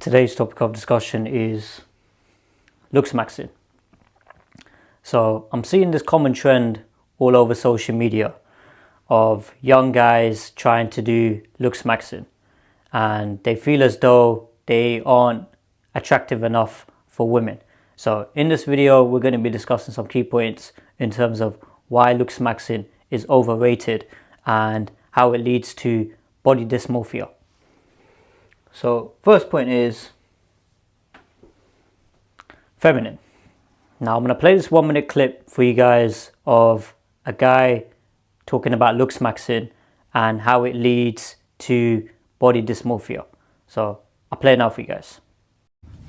Today's topic of discussion is Looksmaxing. So I'm seeing this common trend all over social media of young guys trying to do Looksmaxing, and they feel as though they aren't attractive enough for women. So in this video, we're going to be discussing some key points in terms of why Looksmaxing is overrated and how it leads to body dysmorphia. So first point is feminine. Now I'm going to play this 1-minute clip for you guys of a guy talking about Looksmaxing and how it leads to body dysmorphia. So I'll play it now for you guys.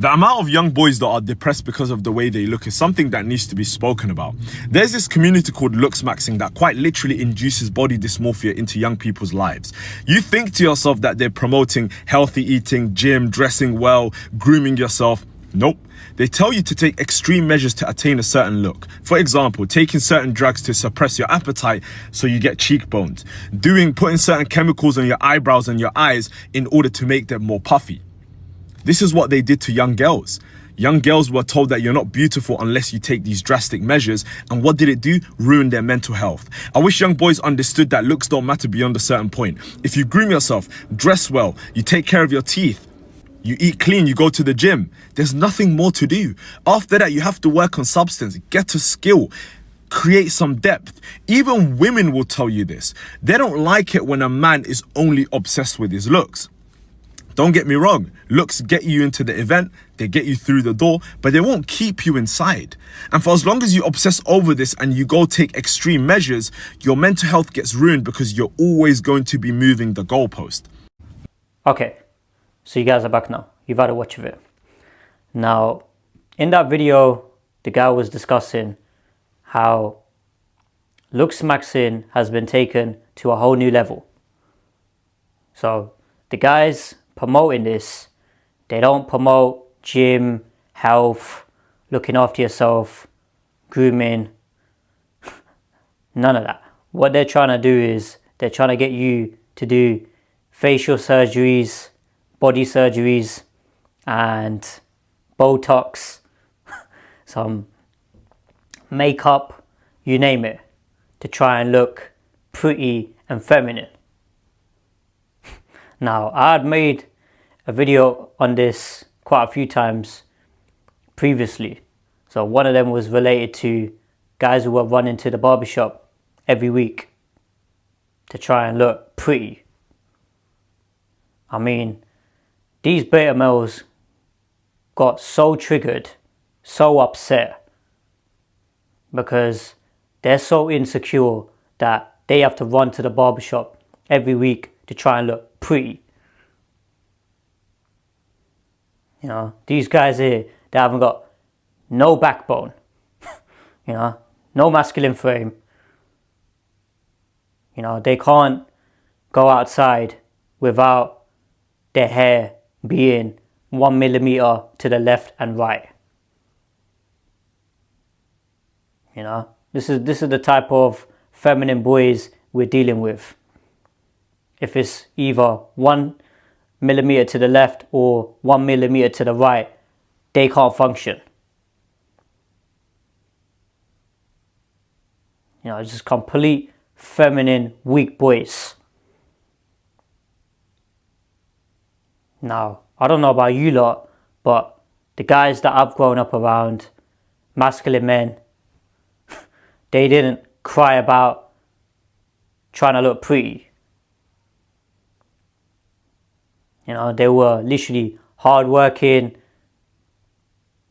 The amount of young boys that are depressed because of the way they look is something that needs to be spoken about. There's this community called Looksmaxing that quite literally induces body dysmorphia into young people's lives. You think to yourself that they're promoting healthy eating, gym, dressing well, grooming yourself. Nope. They tell you to take extreme measures to attain a certain look. For example, taking certain drugs to suppress your appetite so you get cheekbones. Putting certain chemicals on your eyebrows and your eyes in order to make them more puffy. This is what they did to young girls. Young girls were told that you're not beautiful unless you take these drastic measures. And what did it do? Ruin their mental health. I wish young boys understood that looks don't matter beyond a certain point. If you groom yourself, dress well, you take care of your teeth, you eat clean, you go to the gym, there's nothing more to do. After that, you have to work on substance, get a skill, create some depth. Even women will tell you this. They don't like it when a man is only obsessed with his looks. Don't get me wrong, looks get you into the event, they get you through the door, but they won't keep you inside. And for as long as you obsess over this and you go take extreme measures, your mental health gets ruined because you're always going to be moving the goalpost. Okay, so you guys are back now. You've had a watch of it. Now, in that video, the guy was discussing how Looksmaxing has been taken to a whole new level. So the guys promoting this, they don't promote gym, health, looking after yourself, grooming, none of that. What they're trying to do is they're trying to get you to do facial surgeries, body surgeries, and Botox, some makeup, you name it, to try and look pretty and feminine. Now, I had made a video on this quite a few times previously. So one of them was related to guys who were running to the barbershop every week to try and look pretty. I mean, these beta males got so triggered, so upset, because they're so insecure that they have to run to the barbershop every week to try and look pretty. You know, these guys here, they haven't got no backbone, you know, no masculine frame. You know, they can't go outside without their hair being 1 millimeter to the left and right. You know, this is the type of feminine boys we're dealing with. If it's either 1 millimeter to the left or 1 millimeter to the right, they can't function. You know, just complete feminine, weak boys. Now, I don't know about you lot, but the guys that I've grown up around, masculine men, they didn't cry about trying to look pretty. You know, they were literally hard working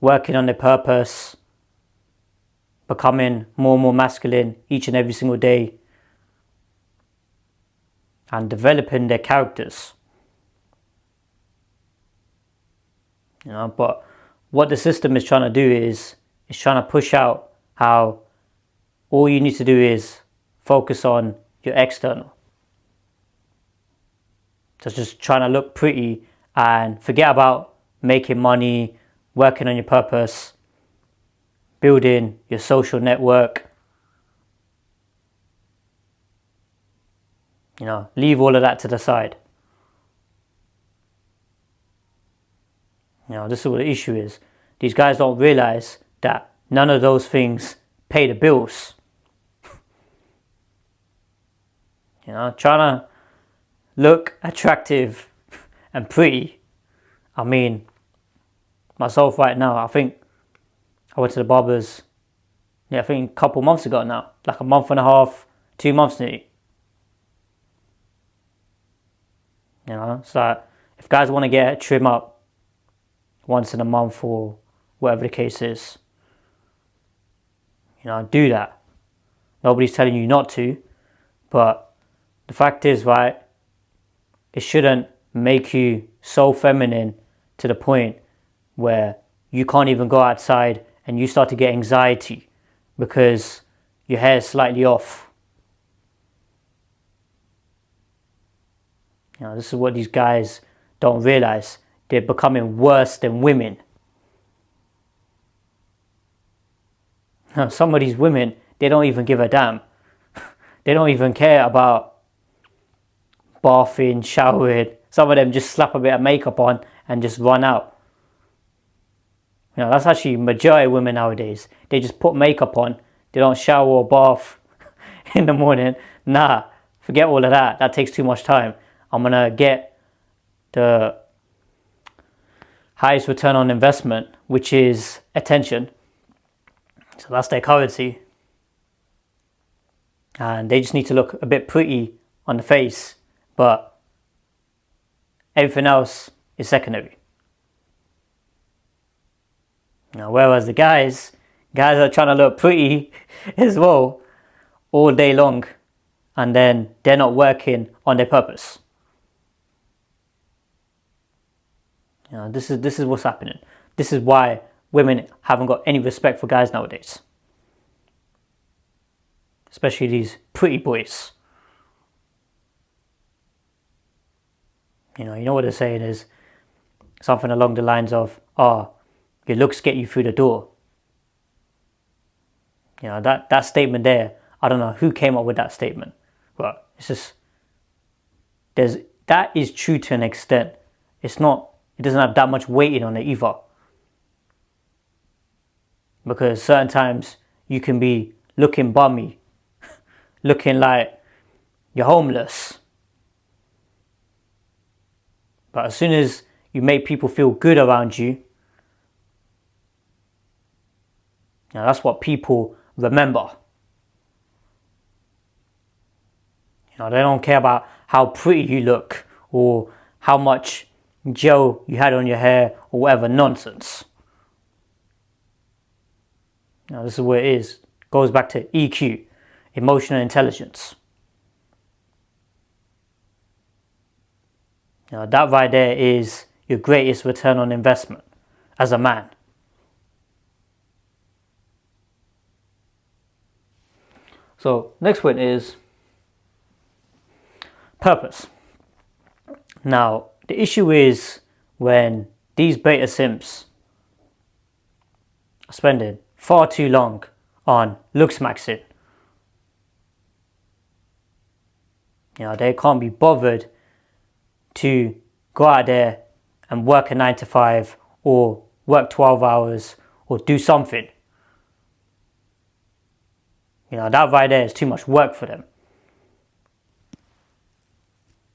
on their purpose, becoming more and more masculine each and every single day, and developing their characters. You know, but what the system is trying to do is trying to push out how all you need to do is focus on your external. So just trying to look pretty and forget about making money, working on your purpose, building your social network. You know, leave all of that to the side. This is what the issue is. These guys don't realize that none of those things pay the bills. Trying to look attractive and pretty. I mean, myself right now, I think I went to the barber's, I think a couple months ago now. Like a month and a half, 2 months nearly. So if guys want to get a trim up once in a month or whatever the case is, do that. Nobody's telling you not to, but the fact is, right, it shouldn't make you so feminine to the point where you can't even go outside and you start to get anxiety because your hair is slightly off. This is what these guys don't realize. They're becoming worse than women. Some of these women, they don't even give a damn. They don't even care about bathing, showering. Some of them just slap a bit of makeup on and just run out. That's actually majority of women nowadays. They just put makeup on. They don't shower or bath in the morning. Nah, forget all of that. That takes too much time. I'm going to get the highest return on investment, which is attention. So that's their currency. And they just need to look a bit pretty on the face, but everything else is secondary. Whereas the guys are trying to look pretty as well all day long, and then they're not working on their purpose. This is what's happening. This is why women haven't got any respect for guys nowadays. Especially these pretty boys. You know what they're saying is something along the lines of, your looks get you through the door. That statement there, I don't know who came up with that statement, but it's just, that is true to an extent. It doesn't have that much weighting on it either. Because certain times you can be looking bummy, looking like you're homeless. But as soon as you make people feel good around you, that's what people remember. They don't care about how pretty you look or how much gel you had on your hair or whatever nonsense. This is what it is. It goes back to EQ, emotional intelligence. That right there is your greatest return on investment as a man. So next one is purpose. Now, the issue is when these beta simps are spending far too long on Looksmaxing. They can't be bothered to go out there and work a 9 to 5 or work 12 hours or do something. That right there is too much work for them.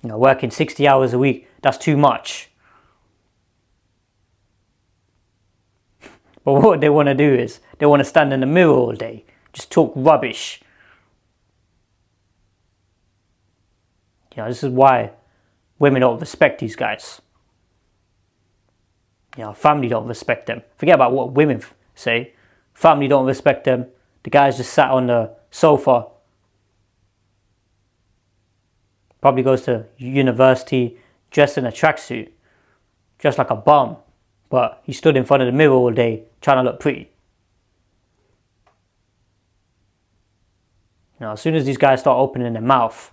Working 60 hours a week, that's too much. But what they want to do is, they want to stand in the mirror all day, just talk rubbish. This is why women don't respect these guys. Family don't respect them. Forget about what women say. Family don't respect them. The guys just sat on the sofa. Probably goes to university, dressed in a tracksuit, dressed like a bum. But he stood in front of the mirror all day, trying to look pretty. As soon as these guys start opening their mouth,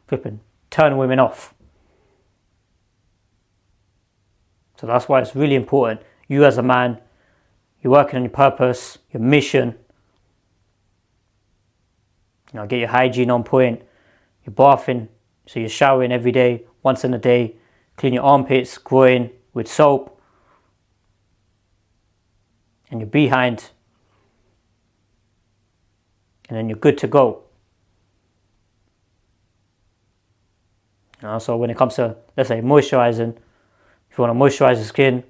flipping, turn women off. So that's why it's really important. You as a man, you're working on your purpose, your mission. Get your hygiene on point. You're bathing, so you're showering every day, once in a day. clean your armpits, groin with soap, and your behind, and then you're good to go. So when it comes to, let's say, moisturizing, if you want to moisturize your skin,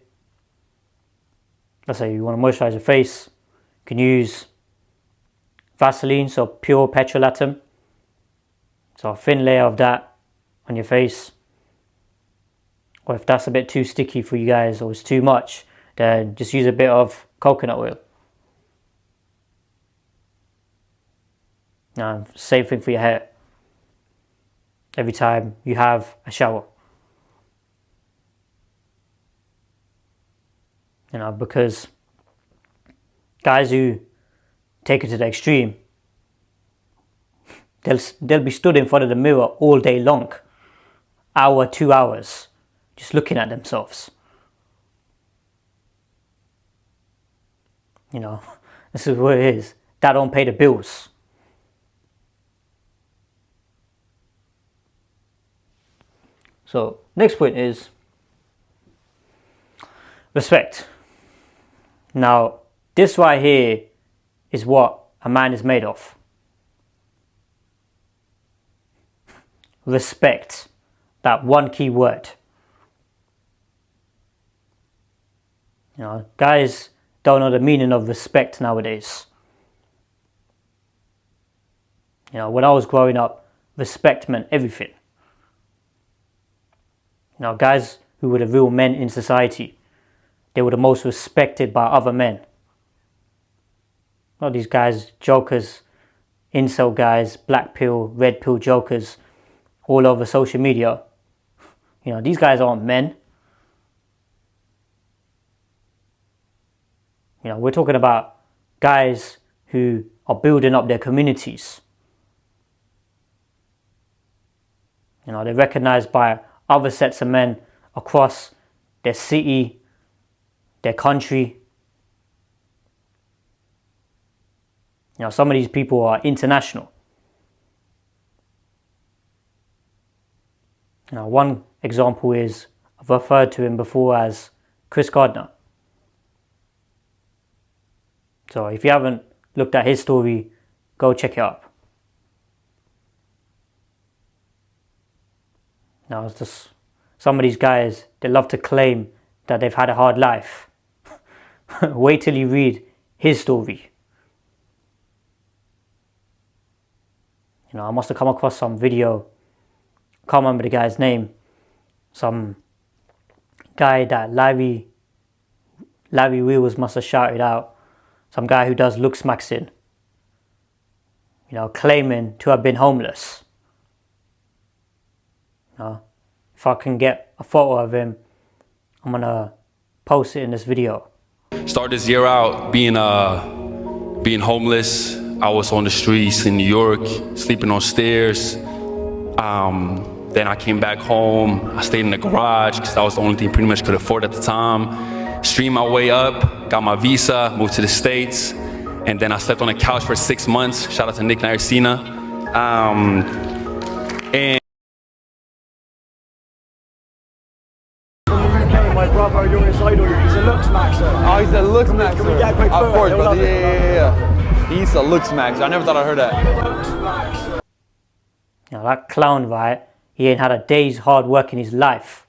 let's say you want to moisturize your face, you can use Vaseline, so pure petrolatum. So a thin layer of that on your face. Or if that's a bit too sticky for you guys or it's too much, then just use a bit of coconut oil. Same thing for your hair. Every time you have a shower. Because guys who take it to the extreme, they'll be stood in front of the mirror all day long, hour, 2 hours, just looking at themselves. This is what it is. That don't pay the bills. So next point is respect. Now, this right here is what a man is made of. Respect. That one key word. Guys don't know the meaning of respect nowadays. When I was growing up, respect meant everything. Guys who were the real men in society, they were the most respected by other men. Not these guys, jokers, incel guys, black pill, red pill jokers, all over social media. These guys aren't men. We're talking about guys who are building up their communities. They're recognized by other sets of men across their city, their country. Some of these people are international. One example is, I've referred to him before as Chris Gardner. So if you haven't looked at his story, go check it up. It's just some of these guys, they love to claim that they've had a hard life. Wait till you read his story. I must have come across some video, can't remember the guy's name, some guy that Larry Wheels must have shouted out, some guy who does Looksmaxing, claiming to have been homeless. If I can get a photo of him, I'm gonna post it in this video. Start this year out being homeless. I was on the streets in New York, sleeping on stairs. Then I came back home. I stayed in the garage because that was the only thing pretty much could afford at the time. Streamed my way up, got my visa, moved to the States, and then I slept on a couch for 6 months. Shout out to Nick Narcina. And my brother, you're his idol, he's a Looksmaxer. Oh, he's a Looksmaxer. Can we get a quick Of photo? course, He'll brother. love it. Yeah. He's a Looksmaxer. I never thought I heard that. Looksmaxer. That clown, right? He ain't had a day's hard work in his life.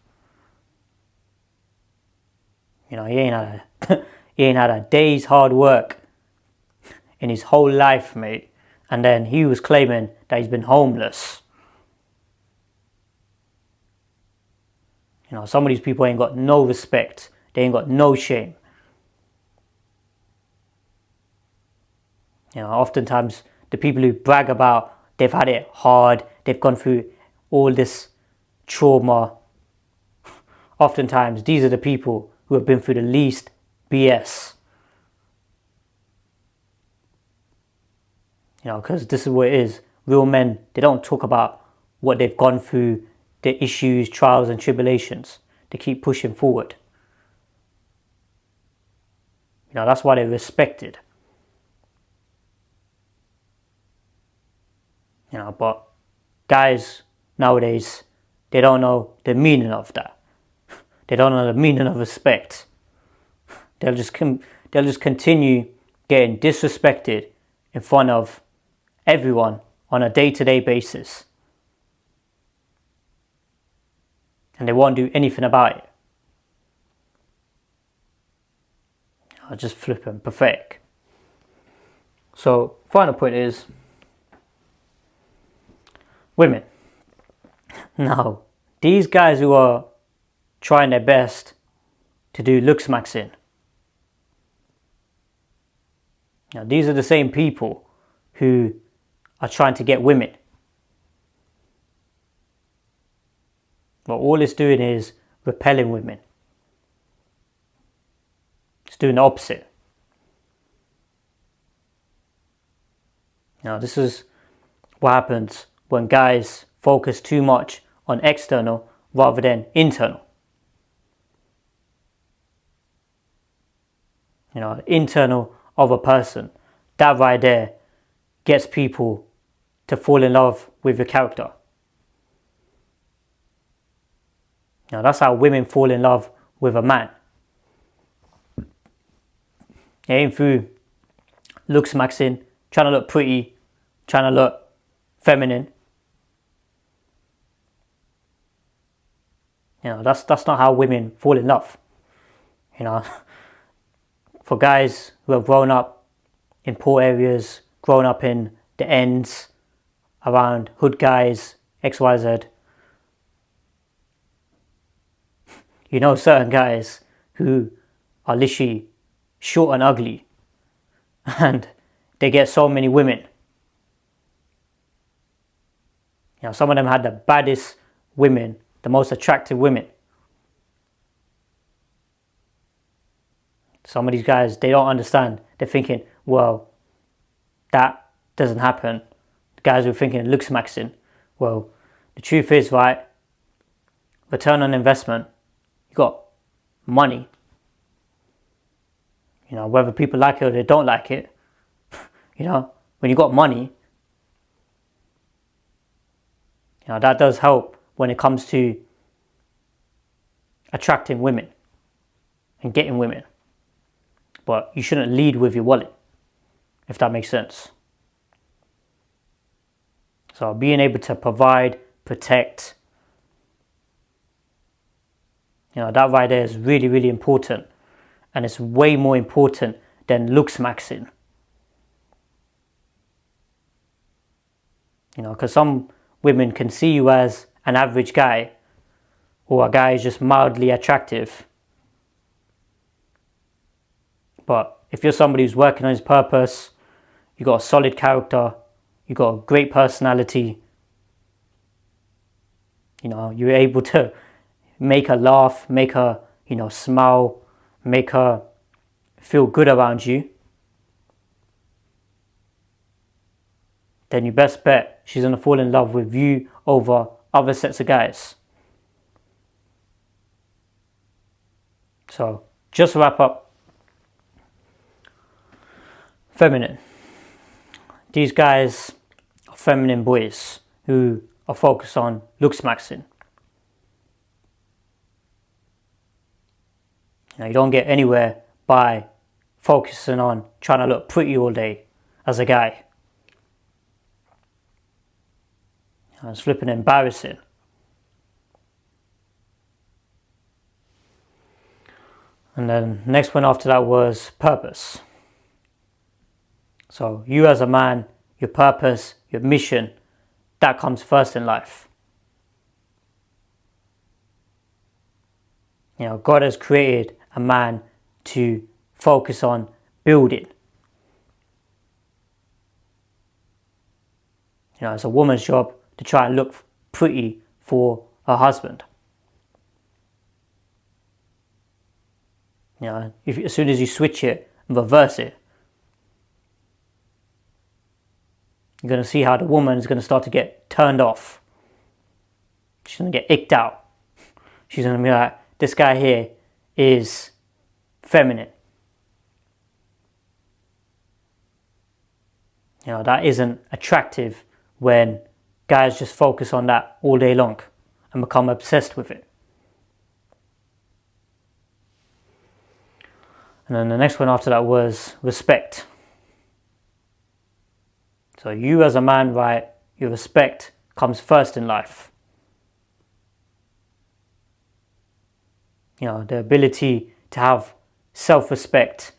He ain't had a day's hard work in his whole life, mate. And then he was claiming that he's been homeless. Some of these people ain't got no respect. They ain't got no shame. Oftentimes the people who brag about they've had it hard, they've gone through all this trauma, oftentimes these are the people who have been through the least BS. Because this is what it is. Real men, they don't talk about what they've gone through, their issues, trials and tribulations. They keep pushing forward. That's why they're respected. But guys nowadays, they don't know the meaning of that. They don't know the meaning of respect. They'll just continue getting disrespected in front of everyone on a day-to-day basis. And they won't do anything about it. I'll just flip and pathetic. So, final point is women. Now, these guys who are trying their best to do looksmaxing, now these are the same people who are trying to get women. But all it's doing is repelling women. It's doing the opposite. Now this is what happens when guys focus too much on external rather than internal. You know, internal of a person, that right there gets people to fall in love with your character. Now that's how women fall in love with a man. It ain't through looksmaxing, trying to look pretty, trying to look feminine. You know, that's not how women fall in love. You know, for guys who have grown up in poor areas, grown up in the ends, around hood guys, XYZ. You know, certain guys who are literally short and ugly, and they get so many women. You know, some of them had the baddest women, the most attractive women. Some of these guys, they don't understand. They're thinking, well, that doesn't happen. The guys who are thinking looksmaxing. Well, the truth is, right, return on investment, you got money. You know, whether people like it or they don't like it, you know, when you got money, you know, that does help when it comes to attracting women and getting women. But you shouldn't lead with your wallet, if that makes sense. So being able to provide, protect, you know, that right there is really, really important. And it's way more important than looksmaxing. You know, because some women can see you as an average guy, or a guy who's just mildly attractive. But if you're somebody who's working on his purpose, you got a solid character, you got a great personality, you know, you're able to make her laugh, make her, you know, smile, make her feel good around you, then you best bet she's going to fall in love with you over other sets of guys. So, just to wrap up, feminine. These guys are feminine boys who are focused on looksmaxing. You know, you don't get anywhere by focusing on trying to look pretty all day as a guy. You know, it's flipping embarrassing. And then next one after that was purpose. So you as a man, your purpose, your mission, that comes first in life. You know, God has created a man to focus on building. You know, it's a woman's job to try and look pretty for her husband. You know, as soon as you switch it and reverse it, you're going to see how the woman is going to start to get turned off. She's going to get icked out. She's going to be like, this guy here is feminine. You know, that isn't attractive when guys just focus on that all day long and become obsessed with it. And then the next one after that was respect. So you as a man, right, your respect comes first in life. You know, the ability to have self-respect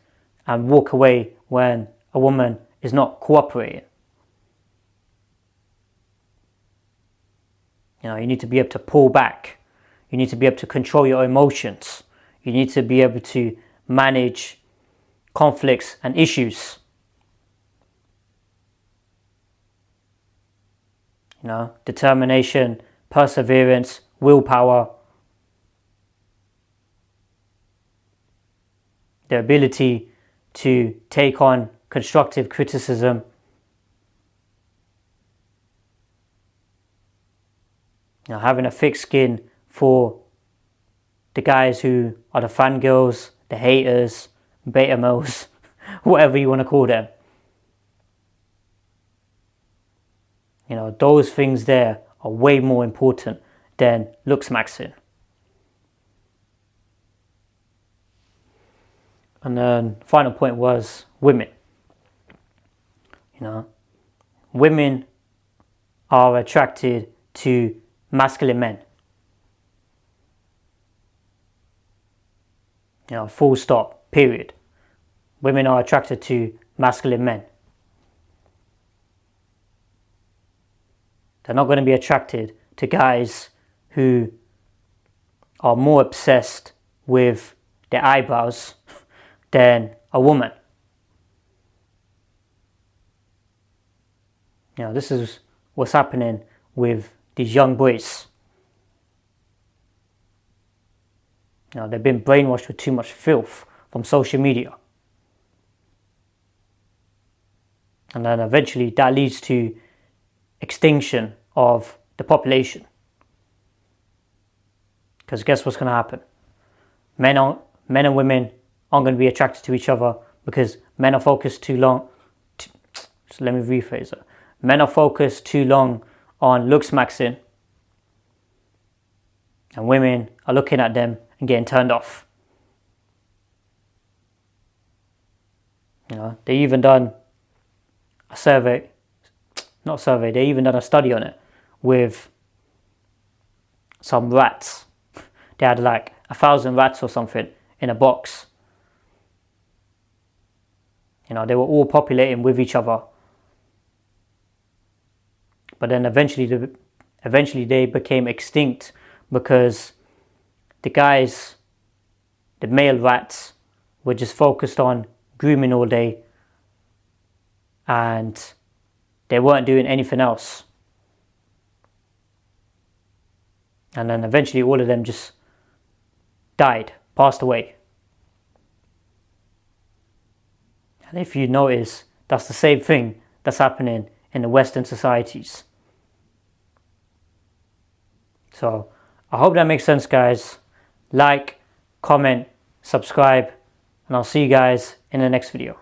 and walk away when a woman is not cooperating. You know, you need to be able to pull back. You need to be able to control your emotions. You need to be able to manage conflicts and issues. You know, determination, perseverance, willpower. The ability to take on constructive criticism. You know, having a thick skin for the guys who are the fangirls, the haters, beta males, whatever you want to call them. You know, those things there are way more important than looksmaxing. And then final point was women. You know, women are attracted to masculine men. You know, full stop, period. Women are attracted to masculine men. They're not going to be attracted to guys who are more obsessed with their eyebrows than a woman. You know, this is what's happening with these young boys. You know, they've been brainwashed with too much filth from social media. And then eventually that leads to extinction of the population. Because guess what's going to happen? Men and women aren't going to be attracted to each other because men are focused too long. So let me rephrase it. Men are focused too long on looksmaxing, and women are looking at them and getting turned off. You know, they even done a survey, they even done a study on it with some rats. They had like 1,000 rats or something in a box. You know, they were all populating with each other. But then eventually they became extinct because the male rats, were just focused on grooming all day and they weren't doing anything else. And then eventually all of them just died, passed away. And if you notice, that's the same thing that's happening in the Western societies. So I hope that makes sense, guys. Like, comment, subscribe, and I'll see you guys in the next video.